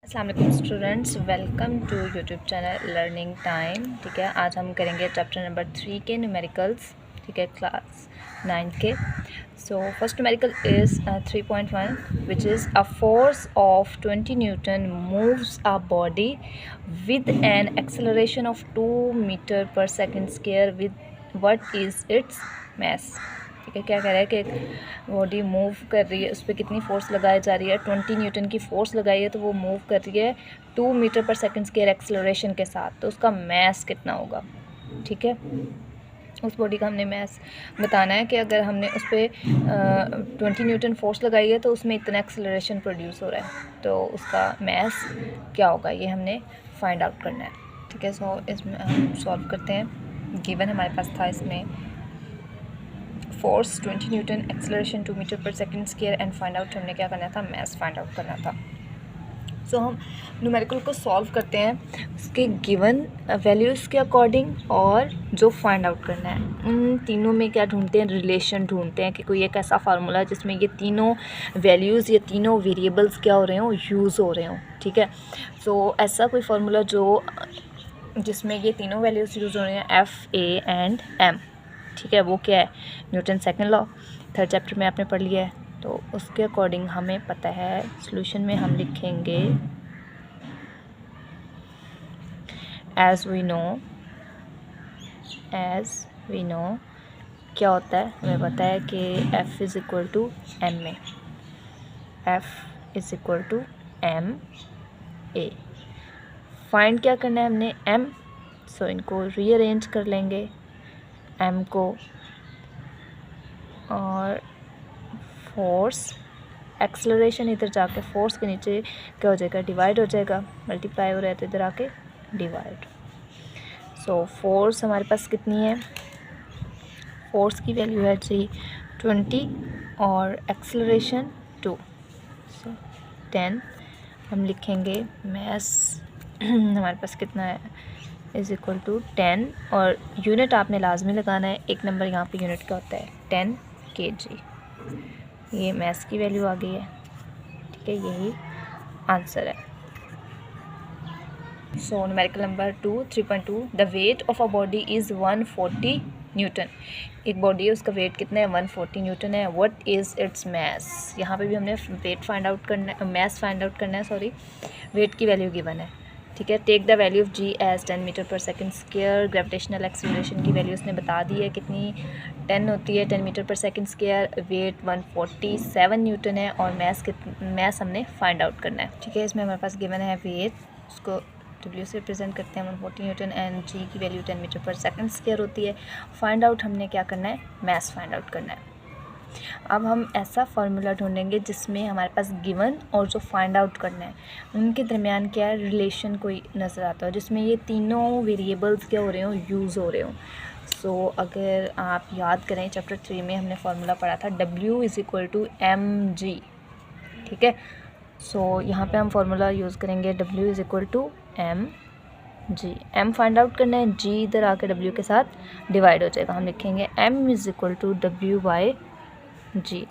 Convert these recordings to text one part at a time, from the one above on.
अस्सलाम वालेकुम students, welcome to YouTube channel learning time. ठीक है, आज हम करेंगे चैप्टर नंबर 3 के न्यूमेरिकल्स। ठीक है, क्लास 9 के। So first numerical is 3.1 which is a force of 20 newton moves a body with an acceleration of 2 metre per second square with what is its mass. ठीक है, क्या कह रहा है कि बॉडी मूव कर रही है, उस पर कितनी फोर्स लगाई जा रही है, 20 न्यूटन की फोर्स लगाई है, तो वो मूव कर रही है 2 metre per second square acceleration के साथ, तो उसका मैस कितना होगा। ठीक है, उस बॉडी का हमने मैस बताना है कि अगर हमने उस पर 20 न्यूटन फोर्स लगाई है तो उसमें इतना एक्सेलरेशन प्रोड्यूस हो रहा है, तो उसका मैस क्या होगा, ये हमने फाइंड आउट करना है। ठीक है, सो इसमें हम सॉल्व करते हैं। गिवन हमारे पास था इसमें force 20 Newton, acceleration 2 metre per second square and find out हमने क्या करना था, मैस फाइंड आउट करना था। सो हम न्यूमेरिकल को सॉल्व करते हैं उसके गिवन वैल्यूज़ के अकॉर्डिंग, और जो फाइंड आउट करना है उन तीनों में क्या ढूंढते हैं, रिलेशन ढूंढते हैं कि कोई एक ऐसा फार्मूला जिसमें ये तीनों वैल्यूज़, ये तीनों वेरिएबल्स क्या हो रहे हों, यूज़ हो रहे हों। ठीक है, सो ऐसा कोई फार्मूला जो जिसमें ये तीनों वैल्यूज़ यूज़ हो रही हैं, एफ, ए एंड एम। ठीक है, वो क्या है, Newton second law, third chapter में आपने पढ़ लिया है। तो उसके अकॉर्डिंग हमें पता है, सॉल्यूशन में हम लिखेंगे एज वी नो क्या होता है, हमें पता है कि F is equal to M में, F is equal to M A. Find क्या करना है हमने, M। सो इनको रीअरेंज कर लेंगे, M को, और फोर्स एक्सेलरेशन इधर जाके फोर्स के नीचे क्या हो जाएगा, डिवाइड हो जाएगा, मल्टीप्लाई हो रहा है तो इधर आके डिवाइड। सो फोर्स हमारे पास कितनी है, फोर्स की वैल्यू है जी 20 और एक्सेलरेशन 2, सो 10। हम लिखेंगे मैस हमारे पास कितना है, इज़ इक्वल टू 10, और यूनिट आपने लाजमी लगाना है, एक नंबर यहाँ पे यूनिट का होता है 10 kg। ये मैस की वैल्यू आ गई है। ठीक है, यही आंसर है। So numerical number 3.2 the weight of a body is 140 Newton. एक बॉडी है, उसका वेट कितना है, 140 न्यूटन है। व्हाट इज़ इट्स मैस, यहाँ पे भी हमने वेट फाइंड आउट करना है, मैस फाइंड आउट करना है, सॉरी, वेट की वैल्यू गिवन है। ठीक है, take the value of g as 10 meter per second square. Gravitational acceleration की वैल्यू उसने बता दी है कितनी, 10 होती है, 10 meter per second square. Wait 147 Newton है, और मैस हमने फाइंड आउट करना है। ठीक है, इसमें हमारे पास गिवन है वेट, उसको डब्ल्यू से रिप्रेजेंट करते हैं 140 न्यूटन, एंड जी की value 10 meter per second square होती है। फाइंड आउट हमने क्या करना है, मैस फाइंड आउट करना है। अब हम ऐसा फार्मूला ढूंढेंगे जिसमें हमारे पास गिवन और जो फाइंड आउट करना है उनके दरमियान क्या है, रिलेशन कोई नज़र आता हो, जिसमें ये तीनों वेरिएबल्स क्या हो रहे हो, यूज़ हो रहे हो। सो अगर आप याद करें, चैप्टर 3 में हमने फार्मूला पढ़ा था W is equal to M G. ठीक है, सो यहाँ पे हम फार्मूला यूज़ करेंगे W is equal to M G. M find out करना है, G इधर आकर W के साथ डिवाइड हो जाएगा, हम लिखेंगे M is equal to W by g.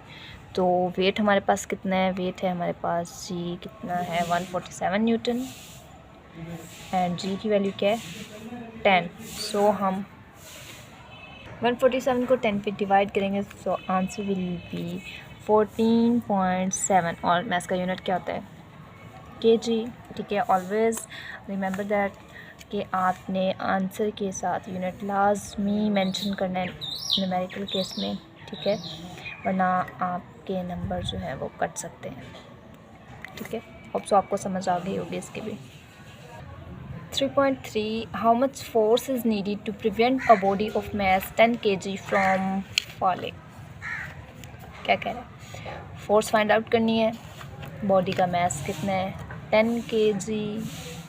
तो वेट हमारे पास कितना है, वेट है हमारे पास जी कितना है, 147 न्यूटन, एंड जी की वैल्यू क्या है, 10। सो हम 147 को 10 पे डिवाइड करेंगे, सो आंसर विल बी 14.7, और मैथ्स का यूनिट क्या होता है, kg। ठीक है, ऑलवेज़ रिमेंबर दैट कि आपने आंसर के साथ यूनिट लाजमी मेंशन करना है न्यूमेरिकल केस में। ठीक है, वरना आपके नंबर जो है वो कट सकते हैं। ठीक है, होप सो आपको समझ आ गई होगी इसकी भी। 3.3 how much force is needed to prevent a body of mass 10 kg from falling. क्या कह रहे हैं, फोर्स फाइंड आउट करनी है, बॉडी का मैस कितना है, 10 kg।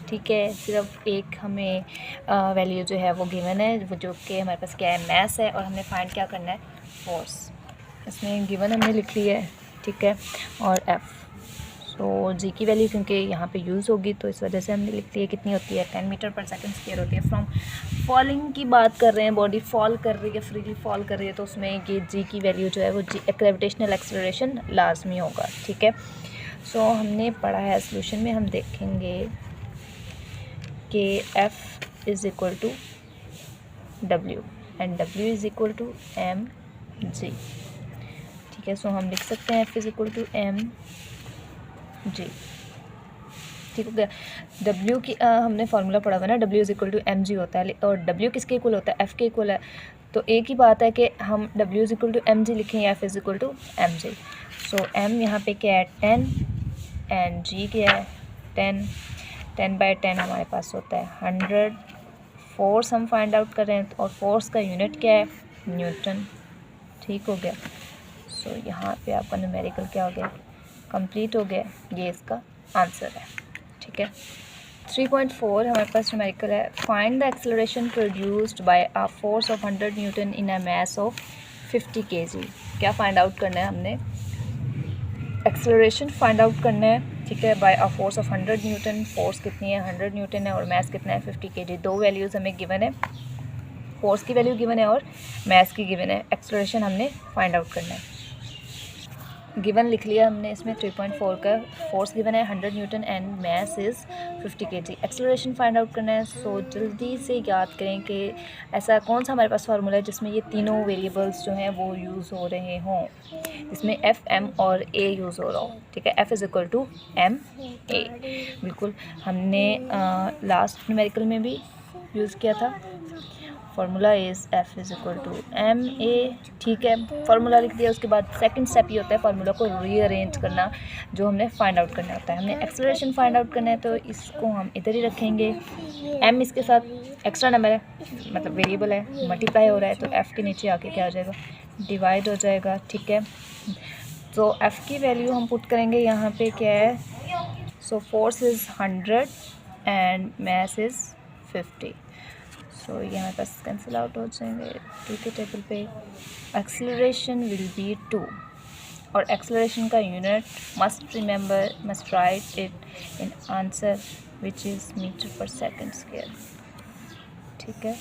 ठीक है, सिर्फ एक हमें वैल्यू जो है वो गिवन है, वो जो कि हमारे पास क्या है, मैस है, और हमने फाइंड क्या करना है, फोर्स। इसमें गिवन हमने लिख ली है। ठीक है, और एफ़, सो जी की वैल्यू क्योंकि यहाँ पे यूज़ होगी तो इस वजह से हमने लिख ली है, कितनी होती है, 10 मीटर पर सेकंड स्क्वायर होती है। फ्रॉम फॉलिंग की बात कर रहे हैं, बॉडी फॉल कर रही है, फ्रीली फॉल कर रही है, तो उसमें ये जी की वैल्यू जो है वो जी ग्रेविटेशनल एक्सेलरेशन लाजमी होगा। ठीक है, सो हमने पढ़ा है सोल्यूशन में, हम देखेंगे कि F is equal to W and W is equal to M G. ठीक है, सो हम लिख सकते हैं F is equal to M G. ठीक हो गया। W की हमने फार्मूला पढ़ा हुआ ना, W is equal to M G होता है, और W किसके इक्वल होता है? F के इक्वल है। तो एक ही बात है कि हम W is equal to M G लिखें या F is equal to M G. So M यहाँ पे क्या है? 10 एंड G क्या है? 10 हमारे पास होता है 100। फोर्स हम फाइंड आउट कर रहे हैं, और फोर्स का यूनिट क्या है? न्यूटन। ठीक हो गया। सो यहाँ पे आपका न्यूमेरिकल क्या हो गया? कंप्लीट हो गया। ये इसका आंसर है। ठीक है। 3.4 हमारे पास न्यूमेरिकल है। Find the acceleration produced by a force of 100 Newton in a mass of 50 kg। क्या फाइंड आउट करना है हमने? एक्सेलरेशन फाइंड आउट करना है। ठीक है, by a force of 100 newton. Force कितनी है? 100 न्यूटन है, और मास कितना है? 50 kg। दो वैल्यूज़ हमें गिवन है, फोर्स की वैल्यू गिवन है और मास की गिवन है। एक्सेलरेशन हमने फाइंड आउट करना है। गिवन लिख लिया हमने इसमें 3.4 का। फोर्स गिवन है 100 Newton and mass is 50 kg। Acceleration find out करना है। सो जल्दी से याद करें कि ऐसा कौन सा हमारे पास फार्मूला है जिसमें ये तीनों वेरिएबल्स जो हैं वो यूज़ हो रहे हों, जिसमें F, M और A यूज़ हो रहा हो। ठीक है, F is equal to M A। बिल्कुल, हमने लास्ट न्यूमेरिकल में भी यूज़ किया था। Formula is F is equal to M A. ठीक है, फार्मूला लिख दिया। उसके बाद सेकंड स्टेप ये होता है फार्मूला को रीअरेंज करना, जो हमने फाइंड आउट करना होता है। हमने एक्सेलरेशन फाइंड आउट करना है, तो इसको हम इधर ही रखेंगे। m इसके साथ एक्स्ट्रा नंबर है, मतलब वेरिएबल है, मल्टीप्लाई हो रहा है, तो f के नीचे आके क्या हो जाएगा? डिवाइड हो जाएगा। ठीक है, तो f की वैल्यू हम पुट करेंगे यहाँ पे क्या है? So force is 100 and mass is 50। सो ये हमारे पास कैंसिल आउट हो जाएंगे 2 के टेबल पे। एक्सेलरेशन विल बी 2, और एक्सेलरेशन का unit must write it in answer which is metre per second square. ठीक है,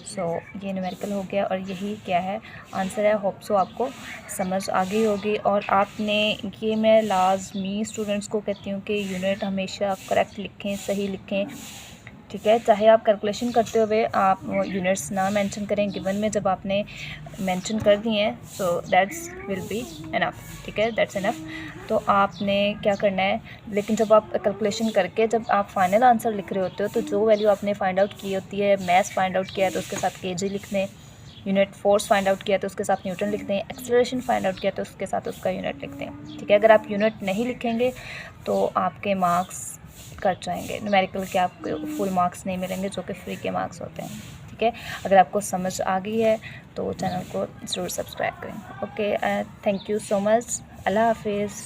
सो ये न्यूमेरिकल हो गया, और यही क्या है? आंसर है। होप सो आपको समझ आ गई होगी। और आपने ये, मैं लाजमी स्टूडेंट्स को कहती हूँ कि यूनिट हमेशा करेक्ट लिखें, सही लिखें। ठीक है, चाहे आप कैलकुलेशन करते हुए आप यूनिट्स ना मेंशन करें गिवन में, जब आपने मेंशन कर दिए हैं so that's will be enough. ठीक है, दैट्स इनफ। तो आपने क्या करना है, लेकिन जब आप कैलकुलेशन करके जब आप फाइनल आंसर लिख रहे होते हो, तो जो वैल्यू आपने फाइंड आउट की होती है, मैथ्स फाइंड आउट किया है तो उसके साथ kg लिख दें, यूनिट फोर्स फाइंड आउट किया तो उसके साथ न्यूटन लिख दें, एक्सेलरेशन फाइंड आउट किया तो उसके साथ उसका यूनिट लिख दें। ठीक है, अगर आप यूनिट नहीं लिखेंगे तो आपके मार्क्स कट जाएंगे, न्यूमेरिकल के आपको फुल मार्क्स नहीं मिलेंगे, जो कि फ्री के मार्क्स होते हैं। ठीक है, अगर आपको समझ आ गई है तो चैनल को ज़रूर सब्सक्राइब करें। Okay, thank you so much. अल्लाह हाफिज़।